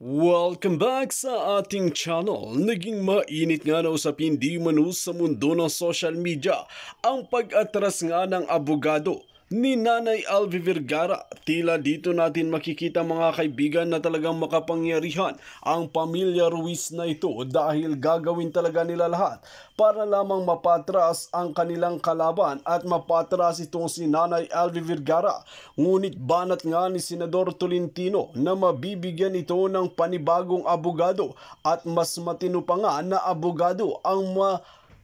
Welcome back sa ating channel. Naging mainit nga na usapin di manu sa mundo ng social media ang pag-atras nga ng abogado ni Nanay Alvi Vergara. Tila dito natin makikita mga kaibigan na talagang makapangyarihan ang pamilya Ruiz na ito dahil gagawin talaga nila lahat para lamang mapatras ang kanilang kalaban at mapatras itong si Nanay Alvi Vergara. Ngunit banat nga ni Senador Tolentino na mabibigyan ito ng panibagong abogado at mas matino pa nga na abogado ang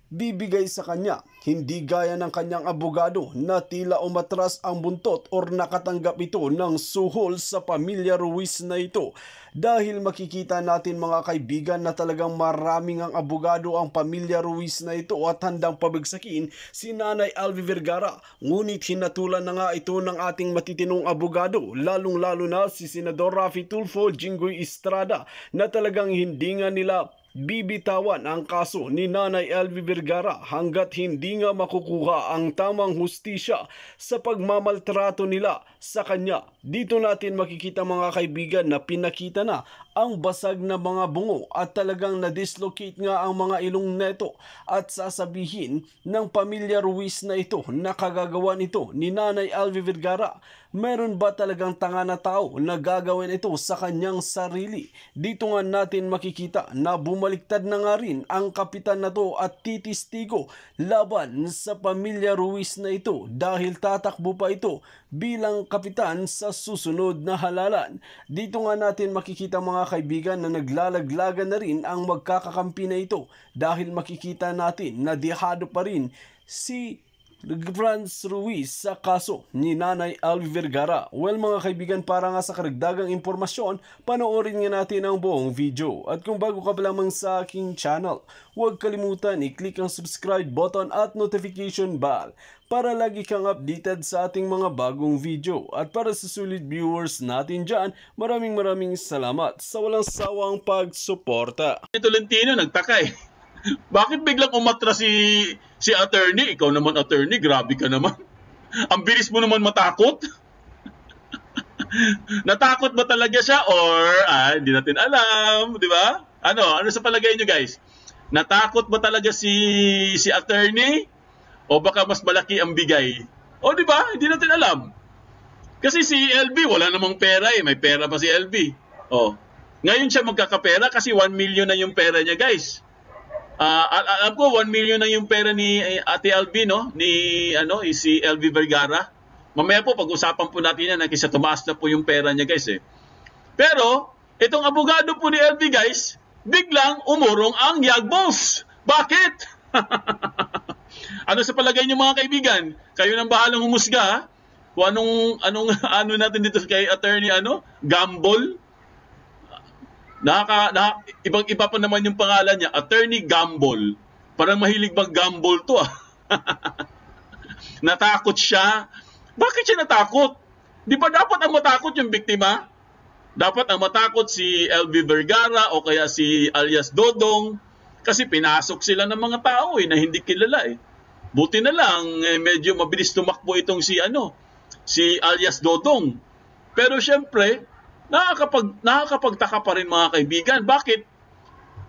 bibigay sa kanya. Hindi gaya ng kanyang abogado na tila umatras ang buntot or nakatanggap ito ng suhol sa pamilya Ruiz na ito. Dahil makikita natin mga kaibigan na talagang maraming ang abogado ang pamilya Ruiz na ito at handang pabagsakin si Nanay Alvi Vergara. Ngunit hinatulan na nga ito ng ating matitinong abogado, lalong-lalo na si Senador Raffy Tulfo, Jinggoy Estrada, na talagang hindi nga nila bibitawan ang kaso ni Nanay Alvi Vergara hanggat hindi nga makukuha ang tamang hustisya sa pagmamaltrato nila sa kanya. Dito natin makikita mga kaibigan na pinakita na ang basag na mga bungo at talagang na-dislocate nga ang mga ilong neto at sasabihin ng pamilya Ruiz na ito na kagagawa nito ni Nanay Alvi Vergara. Meron ba talagang tanga na tao na gagawin ito sa kanyang sarili? Dito nga natin makikita na bumaliktad na nga rin ang kapitan na to at titistigo laban sa pamilya Ruiz na ito dahil tatakbo pa ito bilang kapitan sa susunod na halalan. Dito nga natin makikita mga kaibigan na naglalaglagan na rin ang magkakakampi na ito dahil makikita natin na dehado pa rin si Franz Ruiz sa kaso ni Nanay Alvi Vergara. Well mga kaibigan, para nga sa karagdagang impormasyon, panoorin nga natin ang buong video. At kung bago ka pa lamang sa aking channel, huwag kalimutan i-click ang subscribe button at notification bell para lagi kang updated sa ating mga bagong video. At para sa sulit viewers natin dyan, maraming salamat sa walang sawang pagsuporta. Tolentino nagtaka eh. Bakit biglang umatras si attorney? Ikaw naman attorney, grabe ka naman. Ang bilis mo naman matakot. Natakot ba talaga siya or hindi natin alam, di ba? Ano sa palagay niyo guys? Natakot ba talaga si attorney o baka mas malaki ang bigay? O di ba? Hindi natin alam. Kasi si LV wala namang pera eh, may pera pa si LV. Oh. Ngayon siya magkakapera kasi 1 million na yung pera niya, guys. Alam ko 1 million na yung pera ni Ate LV, no? Si LV Vergara. Mamaya po pag-usapan po natin yan kasi tumaas na po yung pera niya, guys eh. Pero itong abogado po ni LV, guys, biglang umurong ang yagbos. Bakit? Ano sa palagay niyo mga kaibigan? Kayo nang bahalang humusga, ha? Kung ano natin dito kay attorney Gambol. Ibang-iba pa naman yung pangalan niya, Attorney Gambol. Parang mahilig mag-gamble to Natakot siya. Bakit siya natakot? Di ba dapat ang matakot yung biktima? Dapat ang matakot si LV Vergara o kaya si alias Dodong kasi pinasok sila ng mga tao na hindi kilala eh. Buti na lang medyo mabilis tumakbo itong si alias Dodong. Pero syempre, nakakapagtaka pa rin mga kaibigan. Bakit?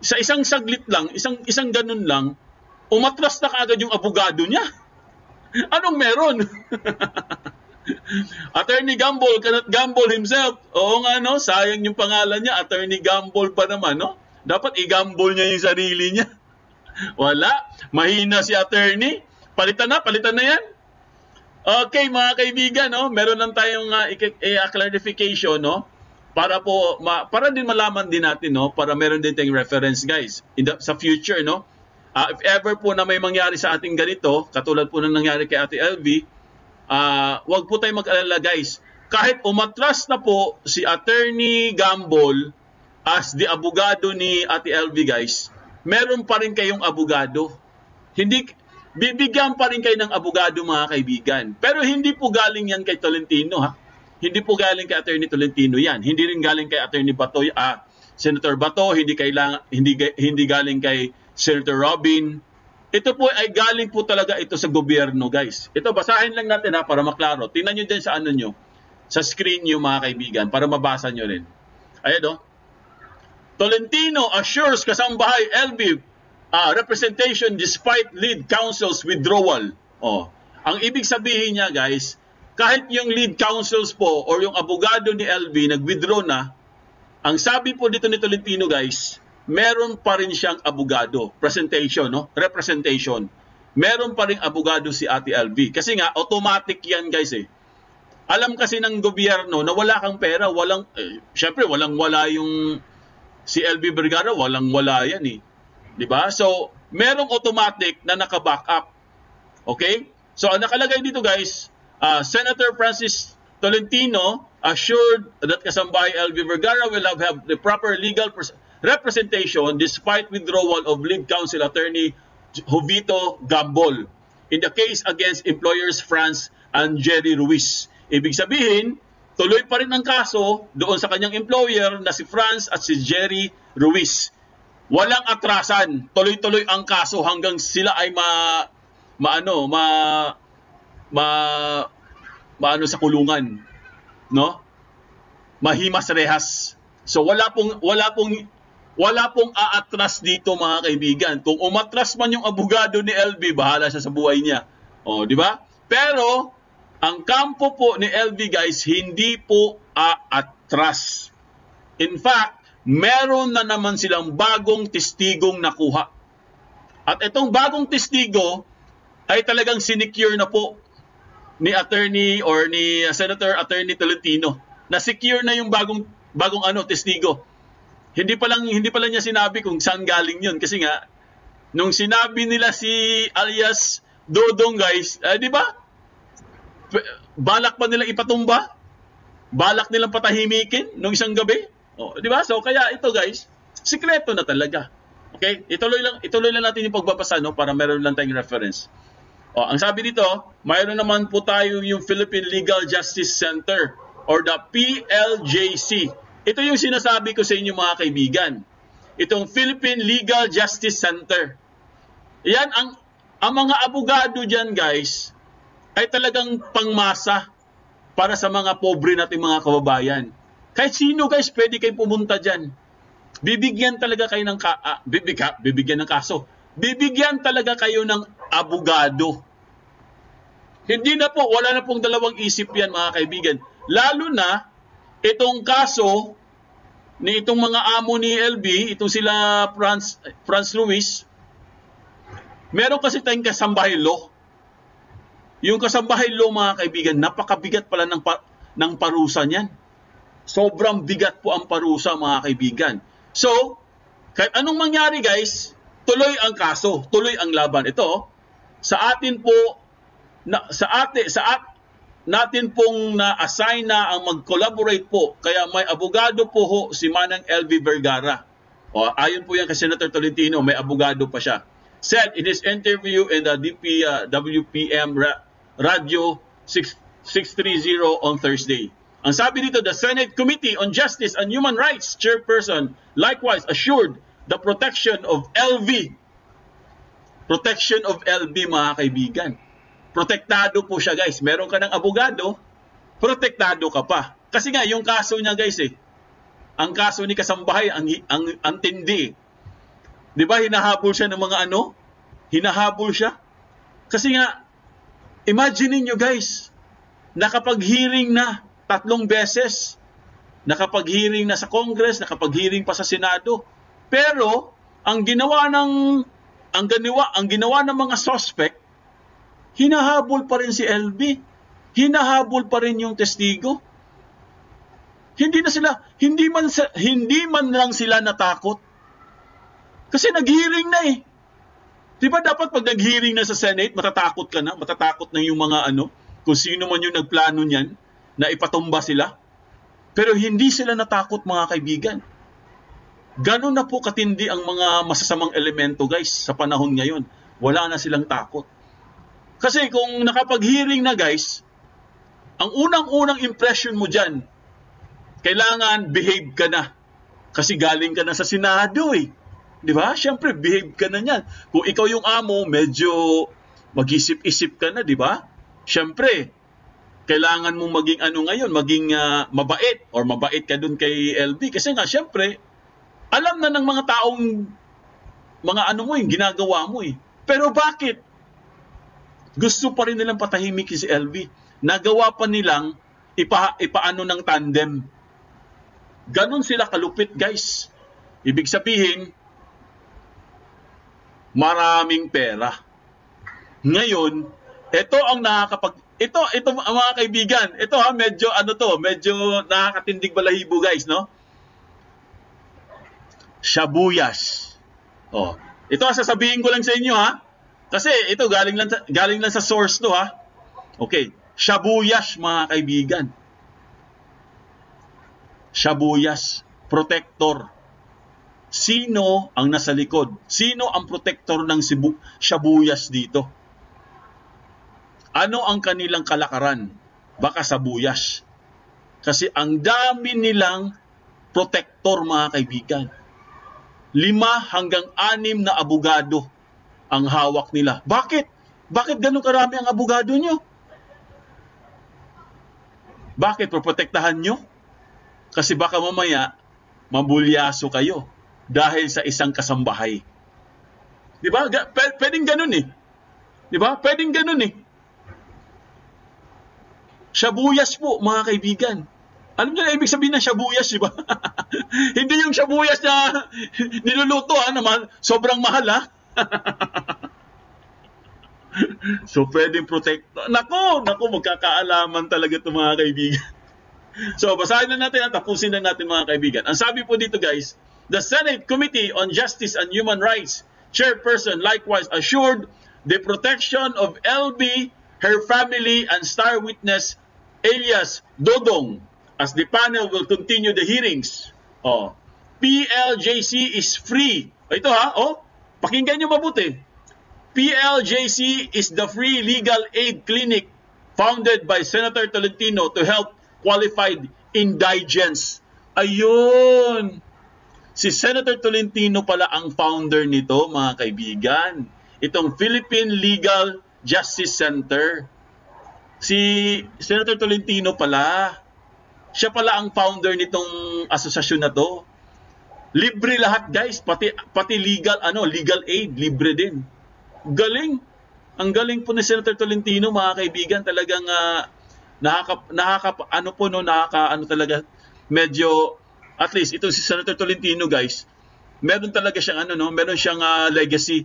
Sa isang saglit lang, isang ganun lang, umatras na kaagad yung abogado niya. Anong meron? Attorney Gambol cannot gamble himself. Oo nga sayang yung pangalan niya, Attorney Gambol pa naman Dapat i-gamble niya yung sarili niya. Wala, mahina si attorney. Palitan na yan. Okay mga kaibigan, meron lang tayong clarification, para din malaman din natin para meron din tayong reference guys sa future if ever po na may mangyari sa ating ganito katulad po ng nangyari kay Ate LV, wag po tayong mag-alala guys, kahit umatras na po si Attorney Gambol as the abogado ni Ate LV guys, meron pa rin kayong abogado, bibigyan pa rin kayo ng abogado mga kaibigan, pero hindi po galing yan kay Tolentino Hindi po galing kay Attorney Tolentino yan. Hindi rin galing kay Attorney Bato, Senator Bato, hindi galing kay Senator Robin. Ito po ay galing po talaga ito sa gobyerno, guys. Ito basahin lang natin para maklaro. Tingnan niyo din sa sa screen niyo mga kaibigan para mabasa niyo rin. Ayan Tolentino assures kasambahay LV representation despite lead counsel's withdrawal. Ang ibig sabihin niya guys, kahit yung lead counsels po or yung abogado ni LV nag-withdraw na, ang sabi po dito ni Tolentino guys, meron pa rin siyang abogado. Representation. Meron pa rin abogado si Ate LV. Kasi nga, automatic yan guys eh. Alam kasi ng gobyerno na wala kang pera, syempre walang-wala yung si LV Vergara, walang-wala yan eh. Diba? So, merong automatic na naka-back up. Okay? So, ang nakalagay dito guys, Senator Francis Tolentino assured that kasambahay LV Vergara will have the proper legal representation despite withdrawal of lead counsel attorney Jovito Gambol in the case against employers France and Jerry Ruiz. Ibig sabihin, tuloy pa rin ang kaso doon sa kanyang employer na si France at si Jerry Ruiz. Walang atrasan, tuloy-tuloy ang kaso hanggang sila ay maano sa kulungan, no? Mahimas rehas. So wala pong aatras dito mga kaibigan. Kung umatras man yung abogado ni LV, bahala siya sa buhay niya. Di ba? Pero ang kampo po ni LV guys, hindi po aatras. In fact, meron na naman silang bagong testigong nakuha. At itong bagong testigo ay talagang sinecure na po ni attorney or ni Senator Attorney Tolentino. Na-secure na yung bagong testigo. Hindi pa lang niya sinabi kung saan galing yun. Kasi nga, nung sinabi nila si alias Dodong guys, di ba? Balak pa nilang ipatumba? Balak nilang patahimikin nung isang gabi? Di ba? So kaya ito guys, sikreto na talaga. Okay? Ituloy lang natin yung pagbabasa para meron lang tayong reference. Ang sabi dito, mayroon naman po tayo yung Philippine Legal Justice Center or the PLJC. Ito yung sinasabi ko sa inyo mga kaibigan. Itong Philippine Legal Justice Center. Yan ang mga abogado diyan guys ay talagang pangmasa para sa mga pobre nating mga kababayan. Kahit sino guys, pwede kayo pumunta dyan. Bibigyan talaga kayo ng bibigyan ng kaso. Bibigyan talaga kayo ng abogado. Hindi na po, wala na pong dalawang isip yan mga kaibigan. Lalo na, itong kaso ni itong mga amo ni LV, itong sila Franz Ruiz, meron kasi tayong kasambahay law. Yung kasambahay law mga kaibigan, napakabigat pala ng parusa niyan. Sobrang bigat po ang parusa mga kaibigan. So, kahit anong mangyari guys, tuloy ang kaso, tuloy ang laban. Ito, sa atin po, natin pong na-assign na ang mag-collaborate po. Kaya may abogado po si Manang LV Vergara. Ayon po yan kay Senator Tolentino, may abogado pa siya. Said in his interview in the WPM Radio 630 on Thursday. Ang sabi dito, the Senate Committee on Justice and Human Rights chairperson likewise assured the protection of LV. Protection of LV mga kaibigan. Protektado po siya guys. Meron ka ng abogado, protektado ka pa. Kasi nga yung kaso niya guys ang kaso ni kasambahay ang tindi. 'Di ba hinahabol siya ng mga hinahabol siya. Kasi nga imagine niyo guys, nakapag-hearing na 3 beses. Nakapag-hearing na sa Congress, nakapag-hearing pa sa Senado. Pero ang ginawa ng mga suspect, hinahabol pa rin si LV. Hinahabol pa rin yung testigo. Hindi man lang sila natakot. Kasi nag-hearing na eh. 'Di ba dapat pag nag-hearing na sa Senate, matatakot ka na, matatakot na yung mga kung sino man yung nagplano niyan na ipatumba sila. Pero hindi sila natakot mga kaibigan. Ganun na po katindi ang mga masasamang elemento guys sa panahon ngayon. Wala na silang takot. Kasi kung nakapag-hearing na guys, ang unang-unang impression mo dyan, kailangan behave ka na. Kasi galing ka na sa Senado eh. Di ba? Siyempre, behave ka na niyan. Kung ikaw yung amo, medyo mag-isip-isip ka na, di ba? Siyempre, kailangan mong maging maging mabait or mabait ka dun kay LV. Kasi nga, siyempre, Alam na ng mga taong mga ano mo yung ginagawa mo eh. Pero bakit? Gusto pa rin nilang patahimik si LV. Nagawa pa nilang ipaano ng tandem. Ganon sila kalupit, guys. Ibig sabihin, maraming pera. Ngayon, ito ang ito mga kaibigan, ito medyo nakakatindig balahibo, guys, no? Shabuyas. Oh, ito sasabihin ko lang sa inyo, ha? Kasi ito galing lang sa source to, ha. Okay, shabuyas, mga kaibigan. Shabuyas, protector. Sino ang nasa likod? Sino ang protector ng shabuyas dito? Ano ang kanilang kalakaran? Baka sabuyas. Kasi ang dami nilang protector, mga kaibigan. 5 hanggang 6 na abogado ang hawak nila. Bakit? Bakit ganun karami ang abogado nyo? Bakit? Proprotektahan nyo? Kasi baka mamaya, mabulyaso kayo dahil sa isang kasambahay. Di ba? Pwedeng ganun eh. Di ba? Pwedeng ganun eh. Shabuyas po, mga kaibigan. Alam niyo na ibig sabihin ng shabuyas, di ba? Hindi yung shabuyas na niluluto, naman, sobrang mahal, ha? So, pwedeng protect. Naku, magkakaalaman talaga ito, mga kaibigan. So, basahin na natin at tapusin na natin, mga kaibigan. Ang sabi po dito, guys, the Senate Committee on Justice and Human Rights chairperson likewise assured the protection of LB, her family, and star witness alias Dodong as the panel will continue the hearings. Oh, PLJC is free. Ito pakinggan nyo mabuti. PLJC is the free legal aid clinic founded by Senator Tolentino to help qualified indigents. Ayun! Si Senator Tolentino pala ang founder nito, mga kaibigan. Itong Philippine Legal Justice Center. Si Senator Tolentino pala. Siya pala ang founder nitong asosasyon na to. Libre lahat, guys. Pati legal aid, libre din. Galing. Ang galing po ni Senator Tolentino, mga kaibigan. Talagang talaga medyo, at least ito si Senator Tolentino, guys, meron talaga siyang meron siyang legacy.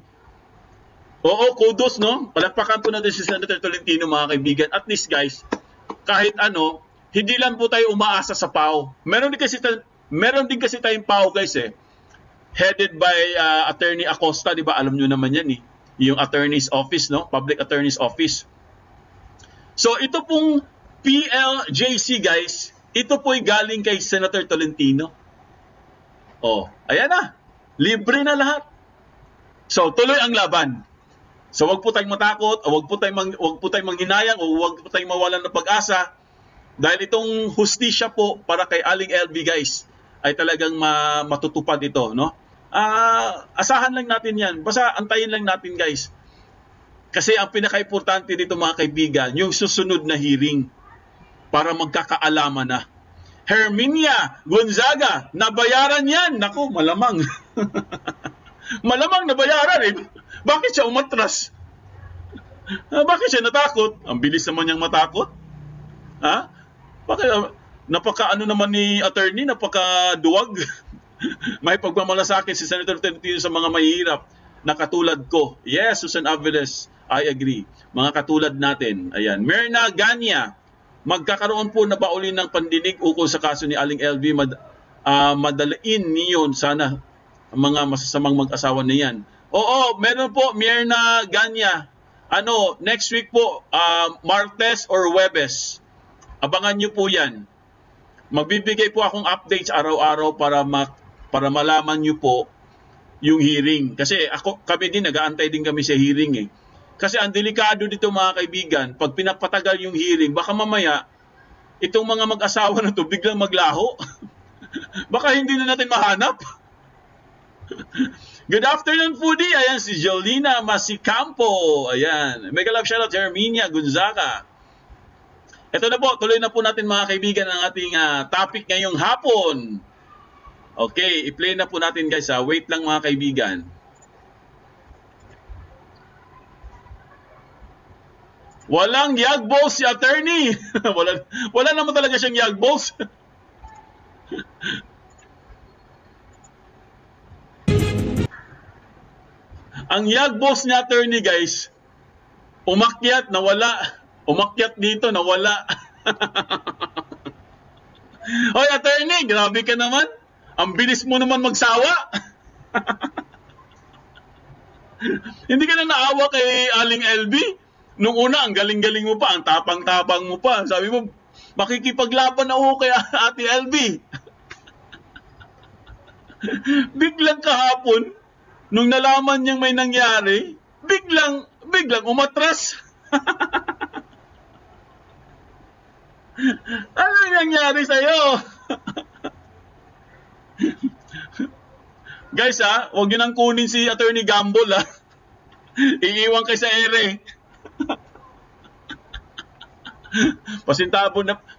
Oo, kudos, no? Palakpakan po natin si Senator Tolentino, mga kaibigan. At least, guys, kahit hindi lang po tayo umaasa sa PAO. Meron din kasi tayong PAO, guys, headed by Attorney Acosta, di ba? Alam nyo naman yan, yung Attorney's Office, no? Public Attorney's Office. So, ito pong PLJC, guys, ito po'y galing kay Senator Tolentino. Oh, ayan na. Libre na lahat. So, tuloy ang laban. So, wag po tayong matakot, o wag po tayong manghinayang, o wag po tayong mawalan ng pag-asa. Dahil itong hustisya po para kay Aling LV, guys, ay talagang matutupad ito, no? Asahan lang natin yan. Basta antayin lang natin, guys. Kasi ang pinaka-importante dito, mga kaibigan, yung susunod na hearing para magkakaalaman na. Herminia Gonzaga, nabayaran yan. Naku, malamang. Malamang nabayaran Bakit siya umatras? Bakit siya natakot? Ang bilis naman niyang matakot. Ha? Bakit? Naman ni attorney, napakaduwag. May pagmamalasakit si Senator Tolentino sa mga mahihirap na katulad ko. Yes, Susan Aviles, I agree. Mga katulad natin. Ayan. Myrna Ganya, magkakaroon po na baulin ng pandinig ukol sa kaso ni Aling LV. Madalain niyon sana ang mga masasamang mag-asawa na yan. Oo, meron po, Myrna Ganya. Next week po, Martes or Webes. Abangan nyo po yan. Magbibigay po akong updates araw-araw para malaman nyo po yung hearing. Kasi kami din, nag-aantay din kami sa hearing Kasi ang delikado dito, mga kaibigan, pag pinapatagal yung hearing, baka mamaya, itong mga mag-asawa na to biglang maglaho. Baka hindi na natin mahanap. Good afternoon, Foodie. Ayan, si Jolina Masicampo. Ayan. Mega love shoutout, Herminia Gonzaga. Ito na po, tuloy na po natin, mga kaibigan, ang ating topic ngayong hapon. Okay, i-play na po natin guys ha. Wait lang mga kaibigan. Walang yagballs si attorney. wala naman talaga siyang yagballs. Ang yagballs ni attorney guys, umakyat, nawala. Umakyat dito, nawala. Hoy attorney, grabe ka naman. Ang bilis mo naman magsawa. Hindi ka na naawa kay Aling LB? Nung una, ang galing-galing mo pa, ang tapang-tapang mo pa. Sabi mo, makikipaglaban ako kay Ate LB. Biglang kahapon, nung nalaman niyang may nangyari, biglang umatras. Ano nangyari sa'yo? Guys ha, huwag nyo nang kunin si Attorney Gamble ha. Iiwan kayo sa ere.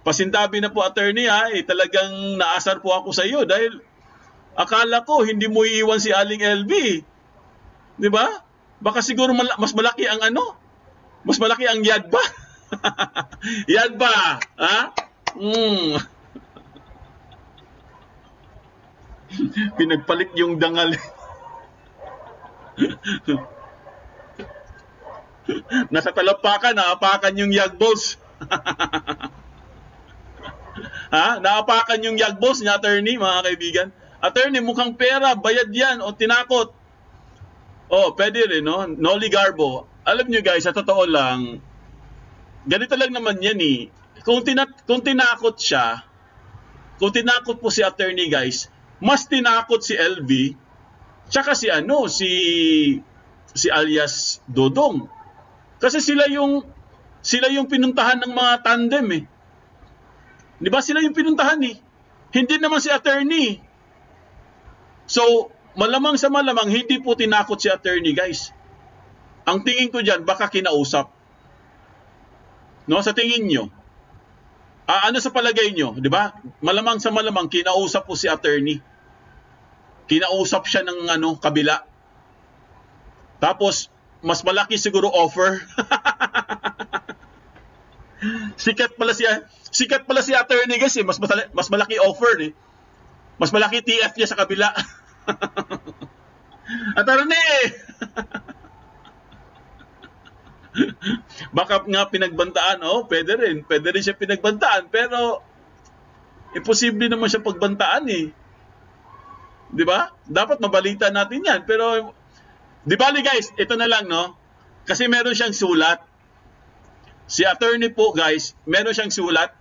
Pasintabi na po attorney ha. Talagang naasar po ako sa iyo dahil akala ko hindi mo iiwan si Aling LB. 'Di ba? Baka siguro mas malaki ang mas malaki ang yadba. Yadba, ha? Pinagpalit yung dangal. Nasa talampakan, naapakan yung yagballs. Ha? Naapakan yung yagballs ni attorney, mga kaibigan. Attorney, mukhang pera, bayad yan, o tinakot. Oh, pwede rin, no? Noli Garbo. Alam nyo guys, sa totoo lang, ganito lang naman yan eh. Kung tinakot siya, kung tinakot po si attorney guys, mas tinakot si LV, tsaka si alias Dodong. Kasi sila yung pinuntahan ng mga tandem eh. 'Di ba sila yung pinuntahan eh. Hindi naman si attorney. So, malamang sa malamang hindi po tinakot si attorney, guys. Ang tingin ko diyan baka kinausap. No, sa tingin niyo. Ano sa palagay niyo, 'di ba? Malamang sa malamang kinausap po si attorney. Kinausap siya ng kabila. Tapos mas malaki siguro offer. Sikat pala si attorney guys eh. Mas malaki offer eh. Mas malaki TF niya sa kabila. Attorney! Baka nga pinagbantaan, pwede rin siya pinagbantaan, pero imposible naman siya pagbantaan eh. 'Di ba? Dapat mabalita natin 'yan, pero di bali guys, ito na lang kasi meron siyang sulat. Si attorney po guys, meron siyang sulat.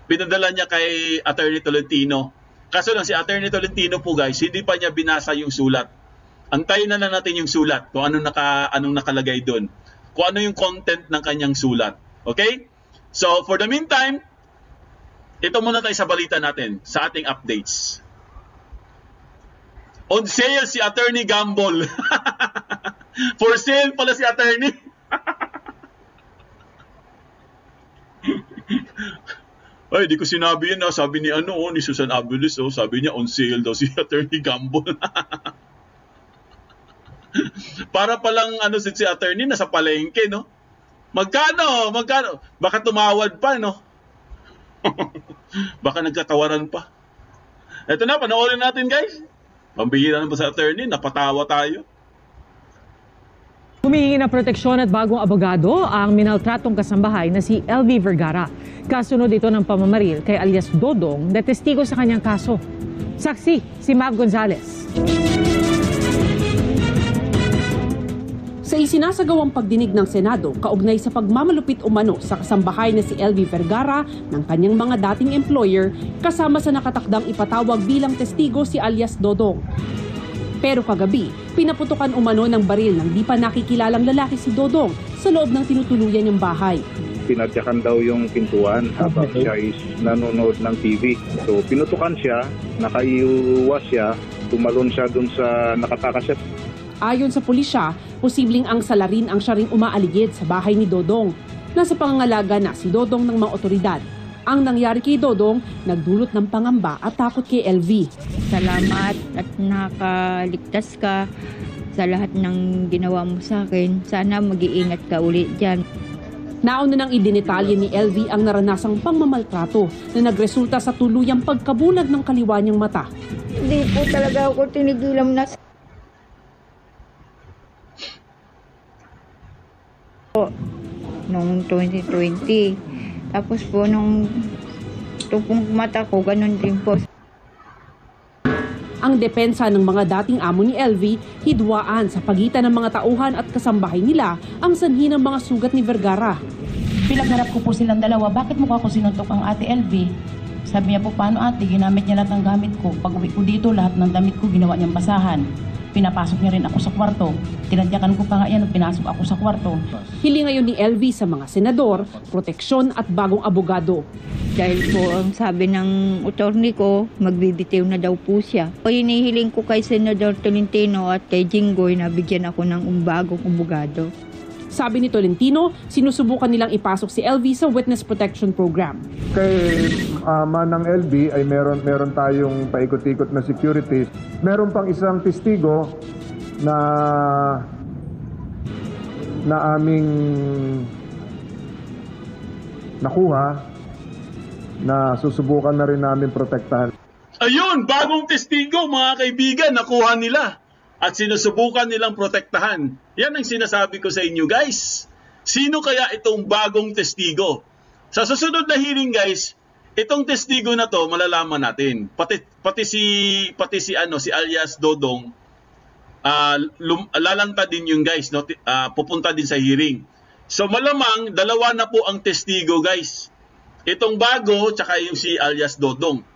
Pinadala niya kay Attorney Tolentino. Kaso lang si Attorney Tolentino po guys, hindi pa niya binasa yung sulat. Antayin na lang natin yung sulat, kung anong nakalagay doon. Kung ano yung content ng kanyang sulat. Okay? So for the meantime, ito muna tayo sa balita natin, sa ating updates. On sale si Attorney Gamble. For sale pala si attorney. Ay, di ko sinabi yan. Sabi ni ni Susan Abeles, sabi niya on sale daw si Attorney Gamble. Para palang si attorney nasa palengke, no? Magkano? Baka tumawad pa, no? Baka nagkatawaran pa. Ito na, panoorin natin, guys. Pambihira naman sa attorney, napatawa tayo. Humihingi ng proteksyon at bagong abogado ang minaltratong kasambahay na si LV Vergara. Kasunod ito ng pamamaril kay alias Dodong na testigo sa kanyang kaso. Saksi, si Mav Gonzalez. Sa isinasagawang pagdinig ng Senado, kaugnay sa pagmamalupit umano sa kasambahay na si LV Vergara ng kanyang mga dating employer, kasama sa nakatakdang ipatawag bilang testigo si alias Dodong. Pero kagabi, pinaputukan umano ng baril ng di pa nakikilalang lalaki si Dodong sa loob ng tinutuluyan niyang bahay. Tinadyakan daw yung pintuan habang siya is nanonood ng TV. So pinutukan siya, nakaiwas siya, tumalon siya dun sa nakatakas siya. Ayon sa pulisya, posibleng ang salarin ang siya ring umaaligid sa bahay ni Dodong. Nasa pangangalaga na si Dodong ng mga otoridad. Ang nangyari kay Dodong nagdulot ng pangamba at takot kay LV. Salamat at nakaligtas ka sa lahat ng ginawa mo sa akin. Sana mag-iingat ka ulit dyan. Nauna nang idinetalye ni LV ang naranasang pangmamaltrato na nagresulta sa tuluyang pagkabulag ng kaliwa niyang mata. Hindi po talaga ako tinigilan na noong 2020. Tapos po nung tupong mata ko, ganun din po. Ang depensa ng mga dating amo ni LV, hidwaan sa pagitan ng mga tauhan at kasambahay nila ang sanhi ng mga sugat ni Vergara. Pinagharap ko po silang dalawa, bakit mukha ko sinuntok ang ate LV? Sabi niya po, paano ate, ginamit niya lahat ng gamit ko. Pag uwi ko dito, lahat ng damit ko ginawa niyang basahan. Pinapasok niya rin ako sa kwarto. Tinadyakan ko pa nga yan nung pinasok ako sa kwarto. Hili ngayon ni LV sa mga senador, proteksyon at bagong abogado. Dahil po ang sabi ng attorney ko, magbibitiw na daw po siya. O hinihiling ko kay Senador Tolentino at kay Jinggoy na bigyan ako ng bagong abogado. Sabi ni Tolentino, sinusubukan nilang ipasok si LV sa Witness Protection Program. Kay Manang LV ay meron tayong paikot-ikot na security. Meron pang isang testigo na aming nakuha na susubukan na rin namin protektahan. Ayun, bagong testigo mga kaibigan, nakuha nila. At sinusubukan nilang protektahan. Yan ang sinasabi ko sa inyo guys. Sino kaya itong bagong testigo? Sa susunod na hearing guys, itong testigo na to malalaman natin. Pati si alias Dodong lalanta din yung guys, no? Pupunta din sa hearing. So malamang dalawa na po ang testigo guys. Itong bago tsaka yung si alias Dodong.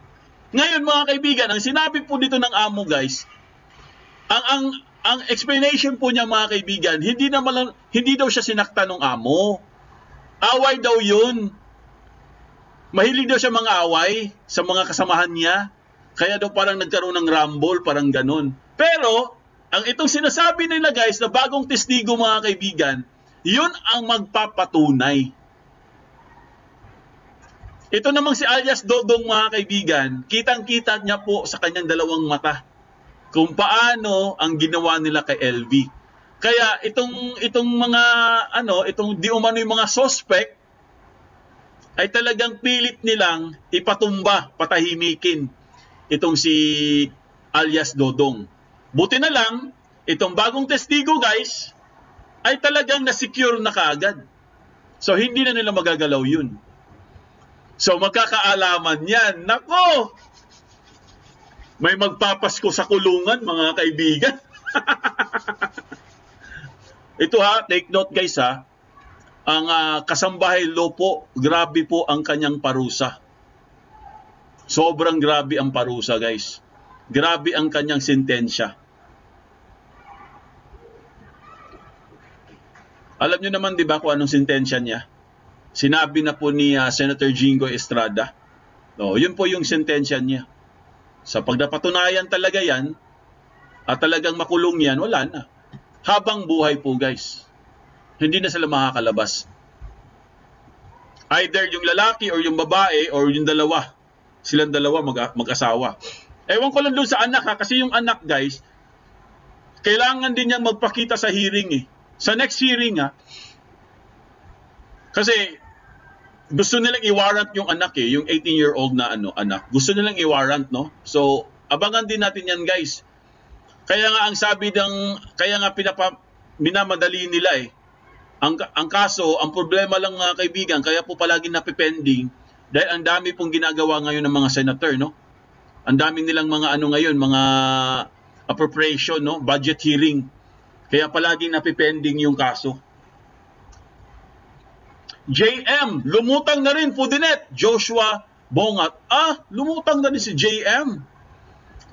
Ngayon mga kaibigan, ang sinabi po dito ng amo guys, ang explanation po niya mga kaibigan, hindi daw siya sinakta ng amo. Away daw yun. Mahilig daw siya mga away sa mga kasamahan niya. Kaya daw parang nagkaroon ng rumble, parang ganun. Pero, ang itong sinasabi nila guys na bagong testigo mga kaibigan, yun ang magpapatunay. Ito namang si alias Dodong mga kaibigan, kitang-kita niya po sa kanyang dalawang mata kung paano ang ginawa nila kay LV. Kaya itong mga itong di umano yung mga suspect ay talagang pilit nilang ipatumba, patahimikin itong si alias Dodong. Buti na lang, itong bagong testigo guys ay talagang na-secure na kaagad. So hindi na nila magagalaw yun. So magkakaalaman yan. Nako! May magpapasko sa kulungan, mga kaibigan. Ito ha, take note guys ha. Ang Kasambahay Law po, grabe po ang kanyang parusa. Sobrang grabe ang parusa guys. Grabe ang kanyang sentensya. Alam nyo naman di ba kung anong sentensya niya? Sinabi na po ni Senator Jinggoy Estrada. No, yun po yung sentensya niya. Sa pagdapatunayan talaga yan, at talagang makulong yan, wala na. Habang buhay po guys. Hindi na sila makakalabas. Either yung lalaki or yung babae or yung dalawa. Silang dalawa mag-asawa. Ewan ko lang doon sa anak ha, kasi yung anak guys, kailangan din niyang magpakita sa hearing eh. Sa next hearing ha, kasi gusto nilang i-warrant yung anak eh, yung 18-year-old na anak. Gusto nilang i-warrant, no? So, abangan din natin yan, guys. Kaya nga ang sabi kaya nga minamadali nila eh. Ang kaso, ang problema lang mga kaibigan, kaya po palagi napipending dahil ang dami pong ginagawa ngayon ng mga senator, no? Ang dami nilang mga ngayon, mga appropriation, no? Budget hearing. Kaya palagi napipending yung kaso. JM, lumutang na rin po dinet. Joshua Bongat. Lumutang na rin si JM.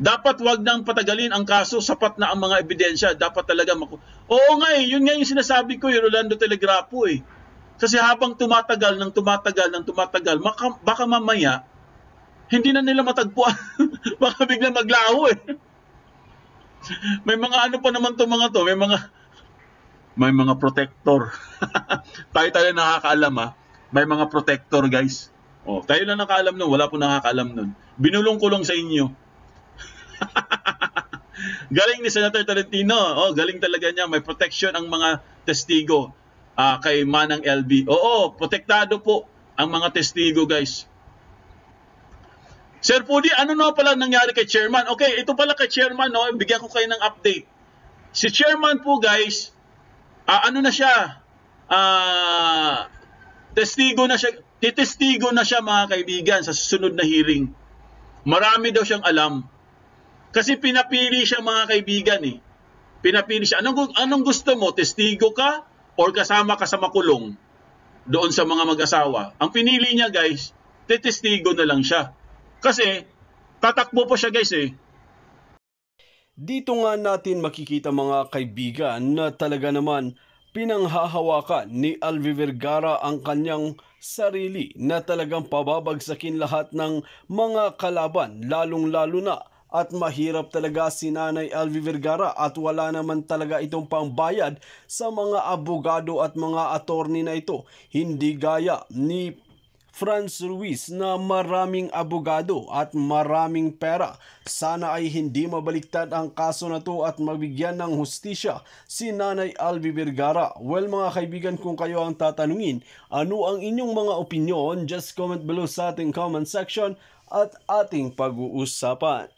Dapat wag nang patagalin ang kaso, sapat na ang mga ebidensya. Dapat talaga Oo nga eh, yun nga yung sinasabi ko, Rolando Telegrapo eh. Kasi habang tumatagal, baka mamaya, hindi na nila matagpuan. Baka biglang maglaho eh. May mga pa naman to mga to, may mga protector. tayo nakakaalam ha. May mga protector guys. Oh, tayo lang nakaalam nun, wala po nakakaalam nun. Binulong-kulong sa inyo. Galing ni Senator Tolentino. Oh, galing talaga niya. May protection ang mga testigo kay Manang LV. Oo, protektado po ang mga testigo, guys. Sir Pudi, ano na pala nangyari kay Chairman? Okay, ito pala kay Chairman, no? Bigyan ko kayo ng update. Si Chairman po, guys, ano na siya? Testigo na siya. Titestigo na siya, mga kaibigan, sa susunod na hearing. Marami daw siyang alam. Kasi pinapili siya, mga kaibigan, eh. Pinapili siya. Anong gusto mo? Testigo ka or kasama ka sa makulong doon sa mga mag-asawa? Ang pinili niya, guys, titestigo na lang siya. Kasi tatakbo po siya, guys, eh. Dito nga natin makikita, mga kaibigan, na talaga naman pinanghahawakan ni Alvi Vergara ang kanyang sarili na talagang pababagsakin lahat ng mga kalaban, lalong-lalo na at mahirap talaga si Nanay Alvi Vergara at wala naman talaga itong pangbayad sa mga abogado at mga attorney na ito. Hindi gaya ni Franz Ruiz na maraming abogado at maraming pera. Sana ay hindi mabaliktad ang kaso na to at mabigyan ng hustisya si Nanay Alvi Vergara. Well, mga kaibigan, kung kayo ang tatanungin, ano ang inyong mga opinion? Just comment below sa ating comment section at ating pag-uusapan.